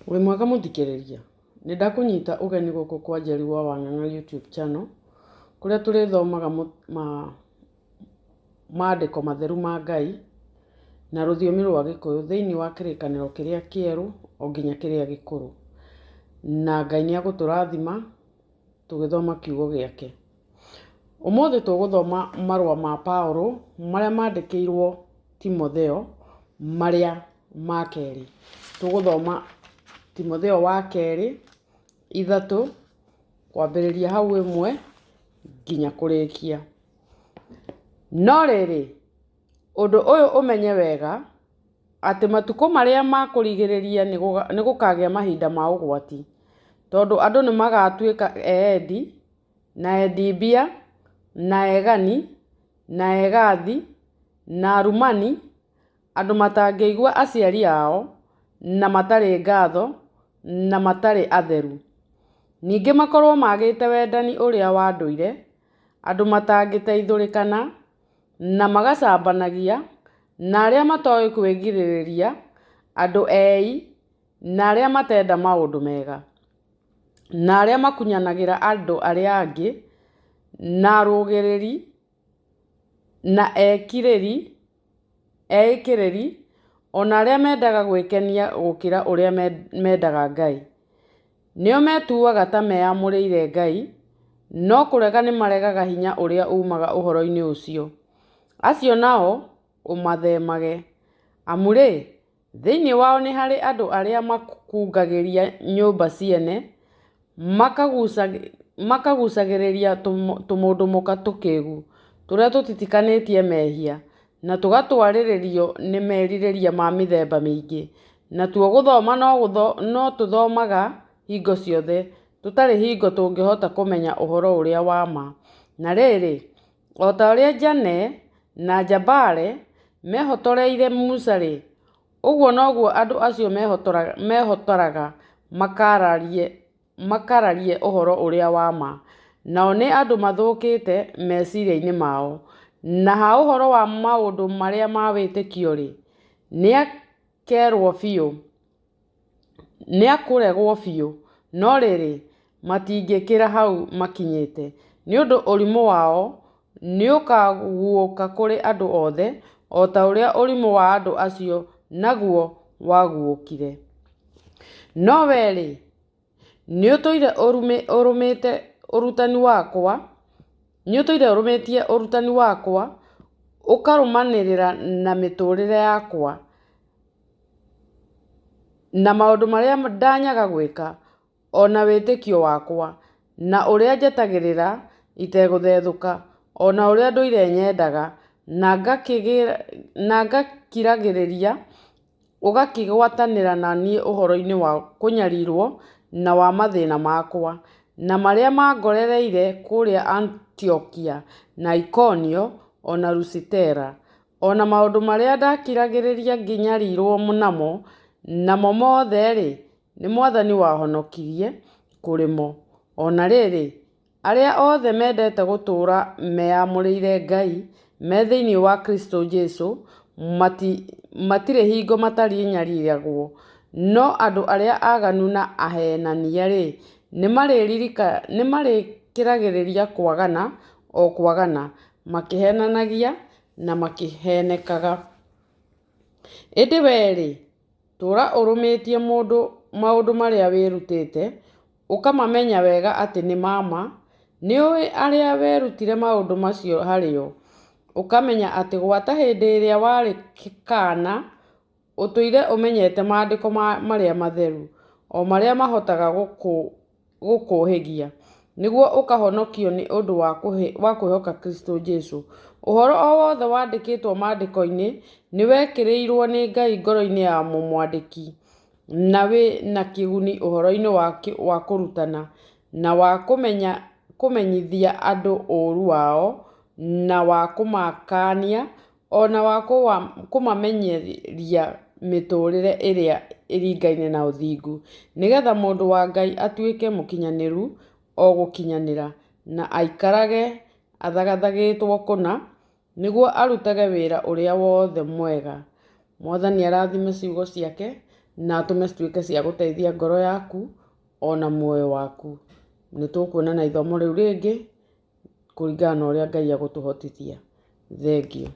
Wĩ mwega mũthikĩrĩria, nĩ ndakũnyita ũgeni gũkũ kwa Njeri wa Wang'ang'a YouTube channel, kũrĩa tũrĩthomaga maandĩko matheru ma Ngai na rũthiomi rwa Gĩkũyũ thĩinĩ wa kĩrĩkanĩro kĩrĩa kĩerũ o nginya kĩrĩa gĩkũrũ, na Ngai nĩ agũtũrathima tũgĩthoma kiugo gĩake. Ũmũthĩ tũgũthoma marũa ma Paũlũ marĩa mandĩkĩirwo Timotheo marĩa ma kerĩ. Tũgũthoma Timotheo wa kerĩ 3 kwambĩrĩria hau 1 nginya kũrĩkia. No rĩrĩ, ũndũ ũyũ ũmenye wega atĩ matukũ marĩa makũrigĩrĩria nĩ gũkagĩa mahinda ma ũgwati, tondũ andũ nĩ magatuĩka eedi na endi mbia na egani na egathi na arumani, andũ matangĩigua aciari ao na matarĩ ngatho na matarĩ atheru. Ningĩ makorwo magĩte wendani ũrĩa wa ndũire, andũ matangĩteithũrĩkana na magacambanagia, na arĩa matoĩ kwĩgirĩrĩria, andũ ei na arĩa matenda maũndũ mega, na arĩa makunyanagĩra andũ arĩa angĩ, na arũgĩrĩri na eĩkĩrĩri, ona arĩa mendaga gwĩkenia gũkĩra ũrĩa mendaga Ngai. Nĩo metuaga ta meamũrĩire Ngai, no kũrega nĩ maregaga hinya ũrĩa umaga ũhoro-inĩ ũcio. Acio nao ũmathemage, amu thĩinĩ wao nĩ harĩ andũ arĩa makungagĩria nyũmba ciene, makagucagĩrĩria tũmũndũmũka tũkĩĩgu tũrĩa tũtitikanĩtie mehia, na tũgatwarĩrĩrio nĩ merirĩria ma mĩthemba mĩingĩ. Natuo gũthoma no tũthomaga hingo ciothe, tũtarĩ hingo tũngĩhota kũmenya ũhoro ũrĩa wa ma. Na rĩrĩ, o ta ũrĩa Jane na Jambare mehotoreire Musa ũguo noguo andũ acio mehotoraga makararie ũhoro ũrĩa wa ma. Nao nĩ andũ mathũkĩte meciria-inĩ mao, na ha ũhoro wa maũndũ marĩa ma wĩtĩkio nĩ akũregwo biũ, no rĩrĩ matingĩkĩra hau makinyĩte, nĩ ũndũ ũrimũ wao nĩ ũkaguũka kũrĩ andũ othe, o ta ũrĩa ũrimũ wa andũ acio naguo waguũkire. No wee nĩ ũtũire ũrũmĩtie ũrutani wakwa, ũkarũmanĩrĩra na mĩtũrĩre yakwa na maũndũ marĩa ndanyaga gwĩka, ona wĩtĩkio wakwa, na ũrĩa njetagĩrĩra itegũthethũka, ona ũrĩa ndũire nyendaga, na ngakiragĩrĩria ũgakĩgwatanĩra na niĩ ũhoro-inĩ wa kũnyarirwo na wa mathĩna makwa, na marĩa mangorereire kũrĩa Antiokia na Ikonio ona Lusitera, ona maũndũ marĩa ndakiragĩrĩria ngĩnyarirwo namo, namo mothe nĩ Mwathani wahonokirie kũrĩ mo. Ona rĩrĩ, arĩa othe mendete gũtũũra meamũrĩire Ngai me thĩinĩ wa Kristo Jesũ matirĩ hingo matariĩ-nyariragwo, no andũ arĩa aganu na ahenania nĩ marĩkĩragĩrĩria kwagana o kwagana, makĩhenanagia na makĩhenekaga. Ĩndĩ wee tũũra ũrũmĩtie maũndũ marĩa wĩrutĩte, ũkamamenya wega atĩ nĩ ma ma. Nĩũĩ arĩa werutire maũndũ macio harĩo, ũkamenya atĩ gwata hĩndĩ ĩrĩa warĩ kaana ũtũire ũmenyete maandĩko marĩa matheru, o marĩa mahotaga gũkũũhĩgia, nĩguo ũkahonokio nĩ ũndũ wa kwĩhoka Kristo Jesũ. Ũhoro o wothe wandĩkĩtwo maandĩko-inĩ nĩ wekĩrĩirwo nĩ Ngai ngoro-inĩ ya mũmwandĩki, na wĩ na kĩguni ũhoro-inĩ wa kũrutana na wa kũmenyithia andũ ũũru wao, na wa kũmakania, ona wa kũmamenyeria mĩtũrĩre ĩrĩa ĩringaine na ũthingu, nĩgetha mũndũ wa Ngai atuĩke mũkinyanĩru o gũkinyanĩra, na aikarage athagathagĩtwo kũna, nĩguo arutage wĩra ũrĩa wothe mwega. Mwathani arathime ciugo ciake na atũme cituĩke cia gũteithia ngoro yaku ona muoyo waku. Nĩ tũkuonana ithomo rĩu rĩngĩ kũringana na ũrĩa Ngai agũtũhotithia. Thengiũ.